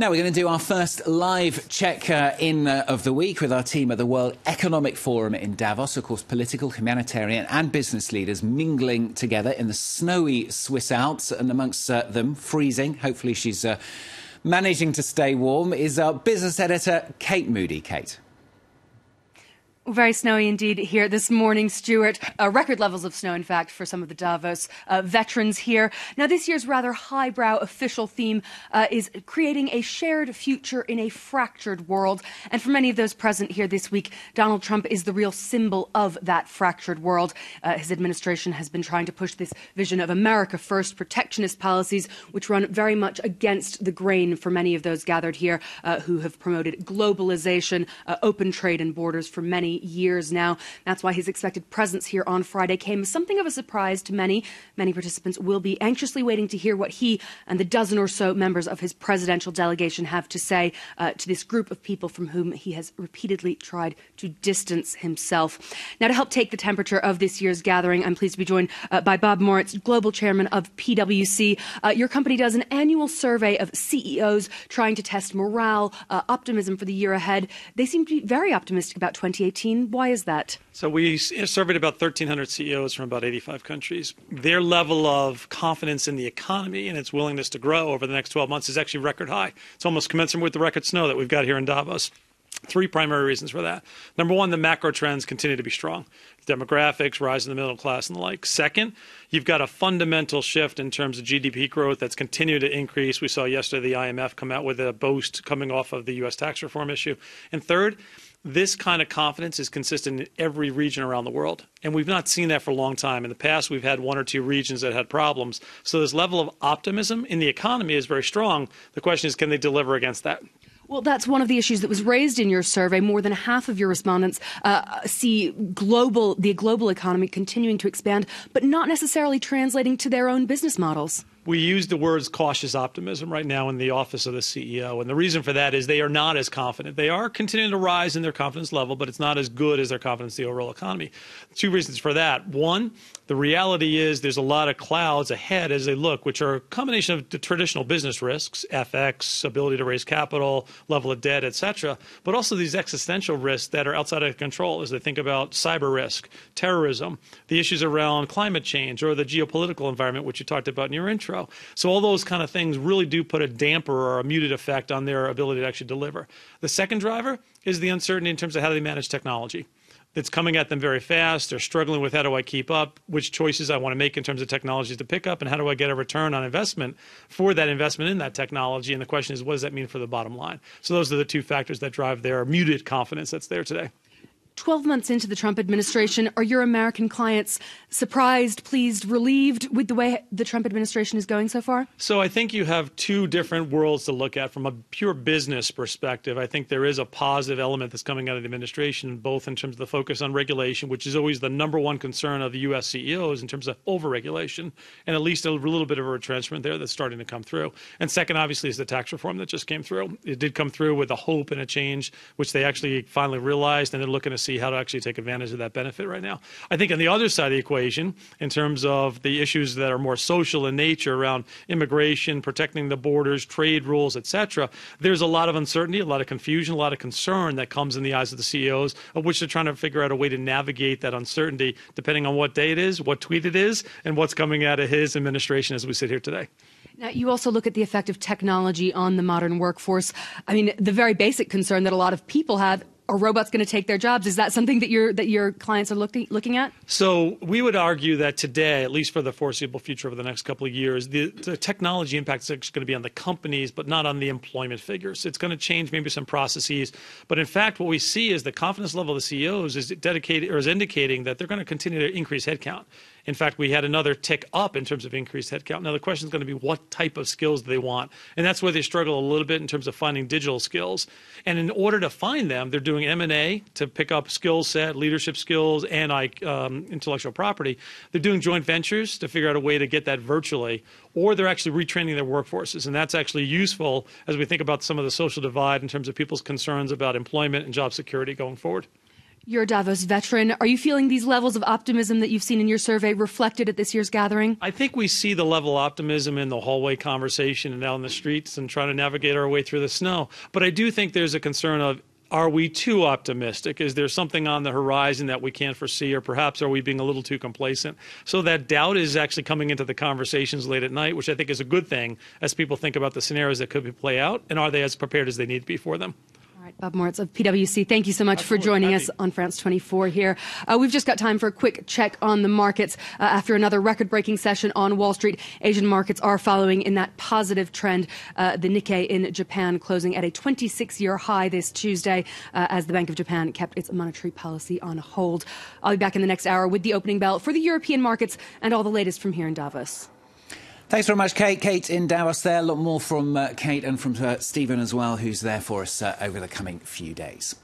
Now we're going to do our first live check of the week with our team at the World Economic Forum in Davos. Of course, political, humanitarian and business leaders mingling together in the snowy Swiss Alps, and amongst them, freezing. Hopefully she's managing to stay warm, is our business editor, Kate Moody. Kate. Very snowy indeed here this morning, Stuart. Record levels of snow, in fact, for some of the Davos veterans here. Now, this year's rather highbrow official theme is creating a shared future in a fractured world. And for many of those present here this week, Donald Trump is the real symbol of that fractured world. His administration has been trying to push this vision of America first, protectionist policies, which run very much against the grain for many of those gathered here who have promoted globalization, open trade and borders for many years now. That's why his expected presence here on Friday came as something of a surprise to many. Many participants will be anxiously waiting to hear what he and the dozen or so members of his presidential delegation have to say to this group of people from whom he has repeatedly tried to distance himself. Now, to help take the temperature of this year's gathering, I'm pleased to be joined by Bob Moritz, Global Chairman of PwC. Your company does an annual survey of CEOs trying to test morale, optimism for the year ahead. They seem to be very optimistic about 2018. Why is that? So we surveyed about 1,300 CEOs from about 85 countries. Their level of confidence in the economy and its willingness to grow over the next 12 months is actually record high. It's almost commensurate with the record snow that we've got here in Davos. Three primary reasons for that. Number one, the macro trends continue to be strong. Demographics, rise in the middle class, and the like. Second, you've got a fundamental shift in terms of GDP growth that's continued to increase. We saw yesterday the IMF come out with a boost coming off of the U.S. tax reform issue. And third, this kind of confidence is consistent in every region around the world. And we've not seen that for a long time. In the past, we've had one or two regions that had problems. So this level of optimism in the economy is very strong. The question is, can they deliver against that? Well, that's one of the issues that was raised in your survey. More than half of your respondents see the global economy continuing to expand, but not necessarily translating to their own business models. We use the words cautious optimism right now in the office of the CEO. And the reason for that is they are not as confident. They are continuing to rise in their confidence level, but it's not as good as their confidence in the overall economy. Two reasons for that. One, the reality is there's a lot of clouds ahead as they look, which are a combination of the traditional business risks, FX, ability to raise capital, level of debt, et cetera, but also these existential risks that are outside of control as they think about cyber risk, terrorism, the issues around climate change, or the geopolitical environment, which you talked about in your intro. So all those kind of things really do put a damper or a muted effect on their ability to actually deliver. The second driver is the uncertainty in terms of how they manage technology. It's coming at them very fast. They're struggling with how do I keep up, which choices I want to make in terms of technologies to pick up, and how do I get a return on investment for that investment in that technology. And the question is, what does that mean for the bottom line? So those are the two factors that drive their muted confidence that's there today. 12 months into the Trump administration, are your American clients surprised, pleased, relieved with the way the Trump administration is going so far? So I think you have two different worlds to look at from a pure business perspective. I think there is a positive element that's coming out of the administration, both in terms of the focus on regulation, which is always the number one concern of the U.S. CEOs in terms of overregulation, and at least a little bit of a retrenchment there that's starting to come through. And second, obviously, is the tax reform that just came through. It did come through with a hope and a change, which they actually finally realized, and they're looking to see how to actually take advantage of that benefit right now. I think on the other side of the equation, in terms of the issues that are more social in nature around immigration, protecting the borders, trade rules, et cetera, there's a lot of uncertainty, a lot of confusion, a lot of concern that comes in the eyes of the CEOs, of which they're trying to figure out a way to navigate that uncertainty depending on what day it is, what tweet it is, and what's coming out of his administration as we sit here today. Now, you also look at the effect of technology on the modern workforce. I mean, the very basic concern that a lot of people have, are robots going to take their jobs? Is that something that your clients are looking at? So we would argue that today, at least for the foreseeable future over the next couple of years, the technology impact is actually going to be on the companies, but not on the employment figures. It's going to change maybe some processes. But in fact, what we see is the confidence level of the CEOs is indicating that they're going to continue to increase headcount. In fact, we had another tick up in terms of increased headcount. Now, the question is going to be what type of skills do they want? And that's where they struggle a little bit in terms of finding digital skills. And in order to find them, they're doing M&A to pick up skill set, leadership skills, and intellectual property. They're doing joint ventures to figure out a way to get that virtually, or they're actually retraining their workforces. And that's actually useful as we think about some of the social divide in terms of people's concerns about employment and job security going forward. You're a Davos veteran. Are you feeling these levels of optimism that you've seen in your survey reflected at this year's gathering? I think we see the level of optimism in the hallway conversation and out in the streets and trying to navigate our way through the snow. But I do think there's a concern of, are we too optimistic? Is there something on the horizon that we can't foresee, or perhaps are we being a little too complacent? So that doubt is actually coming into the conversations late at night, which I think is a good thing as people think about the scenarios that could play out, and are they as prepared as they need to be for them? All right, Bob Moritz of PwC, thank you so much for joining us on France 24 here. We've just got time for a quick check on the markets. After another record-breaking session on Wall Street, Asian markets are following in that positive trend. The Nikkei in Japan closing at a 26-year high this Tuesday as the Bank of Japan kept its monetary policy on hold. I'll be back in the next hour with the opening bell for the European markets and all the latest from here in Davos. Thanks very much, Kate. Kate in Davos there. A lot more from Kate and from Stephen as well, who's there for us over the coming few days.